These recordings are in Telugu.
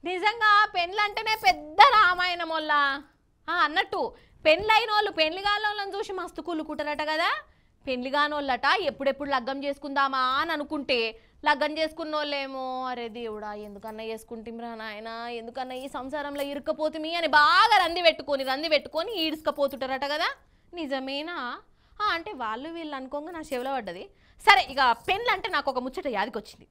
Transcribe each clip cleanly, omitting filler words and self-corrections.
నిజంగా పెళ్ళంటేనే పెద్ద రామాయణం వల్ల అన్నట్టు పెళ్ళైనోళ్ళు పెళ్లిగానోళ్ళని చూసి మస్తు కులుకుంటారట కదా. పెళ్లిగానోళ్ళట ఎప్పుడెప్పుడు లగ్గం చేసుకుందామా అని అనుకుంటే లగ్గం చేసుకున్నోళ్ళేమో అరే దేవుడా ఎందుకన్నా చేసుకుంటాంరా నాయన, ఎందుకన్నా ఈ సంసారంలో ఇరుక్కపోతుమి అని బాగా రంది పెట్టుకొని ఈడ్చుకపోతుంటారట కదా. నిజమేనా? అంటే వాళ్ళు వీళ్ళు అనుకోగా నా చెవిలో పడ్డది. సరే ఇక పెళ్ళంటే నాకు ఒక ముచ్చట యాదికొచ్చింది.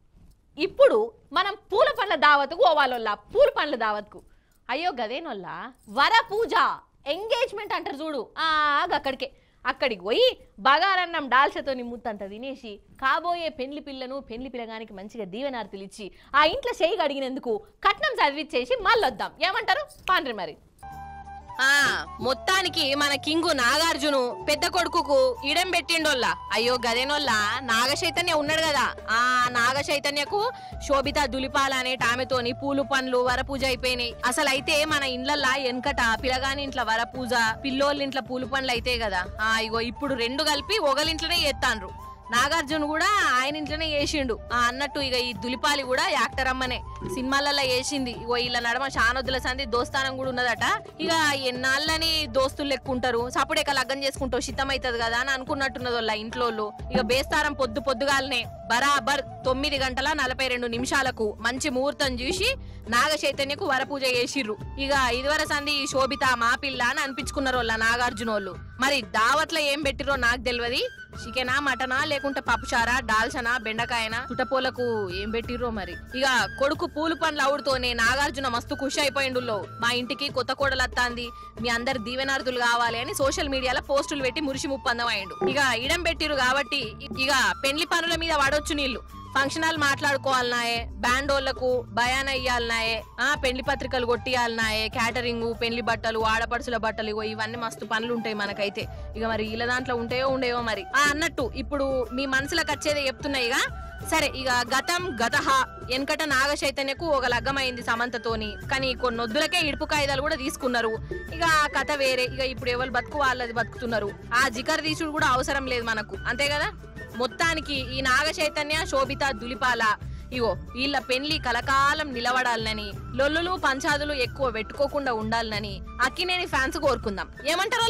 ఇప్పుడు మనం పూల పండ్ల దావత్కు పోవాలోళ్ళ, పూల పండ్ల దావత్కు. అయ్యో గదేనోళ్ళ వర పూజ ఎంగేజ్మెంట్ అంటారు చూడు, అక్కడికి పోయి బగారన్నం డాల్చతో ముత్తంత తినేసి కాబోయే పెళ్లి పిల్లను పెళ్లి పిల్లగానికి మంచిగా దీవెనార్తులు ఇచ్చి ఆ ఇంట్లో చేయి అడిగినందుకు కట్నం చదివిచ్చేసి మళ్ళొద్దాం. ఏమంటారు? పాండ్రి మరి. మొత్తానికి మన కింగు నాగార్జును పెద్ద కొడుకుకు ఇడం పెట్టిండోళ్ళ. అయ్యో గదేనోళ్ళ నాగ చైతన్య ఉన్నాడు కదా, ఆ నాగ చైతన్యకు శోభిత దులిపాల అనే ఆమెతోని పూలు పండ్లు వరపూజ అయిపోయినాయి. అసలు అయితే మన ఇండ్లల్లా వెనకట పిల్లగాని ఇంట్లో వరపూజ, పిల్లోళ్ళ ఇంట్లో పూలు పండ్లు అయితే కదా. ఇగో ఇప్పుడు రెండు కలిపి ఒకలింట్లోనే చేస్తాండ్రు. నాగార్జున కూడా ఆయన ఇంట్లోనే చేసిండు అన్నట్టు. ఇక ఈ దులిపాలి కూడా యాక్టర్ అమ్మనే సినిమాలలో వేసింది. ఇగో ఇలా నడమ చానొద్దుల సంది దోస్తానం కూడా ఉన్నదట. ఇక ఎన్నాళ్ళని దోస్తులు లెక్కుంటారు, సప్పుడేక లగ్గం చేసుకుంటావు సిద్ధం అవుతుంది కదా అని అనుకున్నట్టున్నది వాళ్ళ ఇంట్లో. ఇక బేస్తారం పొద్దుగాలనే బరాబర్ 9:42 మంచి ముహూర్తం చూసి నాగ చైతన్యకు వరపూజ చేసిర్రు. ఇక ఇదివర సంది శోభిత మా పిల్ల అని అనిపించుకున్నారు వాళ్ళ నాగార్జునోళ్ళు. మరి దావత్లో ఏం పెట్టిరో నాకు తెలియదు. చికెనా మటనా లేకుంటే పప్పుచారా డాల్చనా బెండకాయనా చుట్టపోలకు ఏం పెట్టిర్రో మరి. ఇక కొడుకు పూలు పండ్లు అవుడుతోనే నాగార్జున మస్తు ఖుషి అయిపోయిండులో. మా ఇంటికి కొత్త కోడలు వత్తాంది, మీ అందరు దీవెనార్థులు కావాలి అని సోషల్ మీడియాలో పోస్టులు పెట్టి మురిసి ముప్పందం అయిండు. ఇక ఇడం పెట్టిరు కాబట్టి ఇక పెళ్లి పనుల మీద వాడొచ్చు నీళ్లు. ఫంక్షన్ హాల్ మాట్లాడుకోవాలన్నాయే, బ్యాండోళ్లకు భయాన ఇయ్యాలన్నాయే, పెళ్లి పత్రికలు కొట్టియాలన్నాయే, క్యాటరింగ్, పెళ్లి బట్టలు, ఆడపడుచుల బట్టలు, ఇగో ఇవన్నీ మస్తు పనులు ఉంటాయి మనకైతే. ఇక మరి వీళ్ళ దాంట్లో ఉండేవో మరి. అన్నట్టు ఇప్పుడు మీ మనసులకు వచ్చేదే చెప్తున్నాయిగా. సరే ఇక గతహ వెనకట నాగ చైతన్యకు ఒక లగ్గమైంది సమంతతోని, కానీ కొన్ని వద్దులకే ఇడుపు కాయిదాలు కూడా తీసుకున్నారు. ఇక ఆ కథ వేరే. ఇక ఇప్పుడు ఎవరు బతుకు వాళ్ళది బతుకుతున్నారు. ఆ జికర్ తీసుడు కూడా అవసరం లేదు మనకు, అంతే కదా. మొత్తానికి ఈ నాగ చైతన్య శోభిత దులిపాల ఇగో వీళ్ళ పెళ్లి కలకాలం నిలబడాలని, లొల్లులు పంచాదులు ఎక్కువ పెట్టుకోకుండా ఉండాలని అక్కినేని ఫ్యాన్స్ కోరుకుందాం. ఏమంటారు?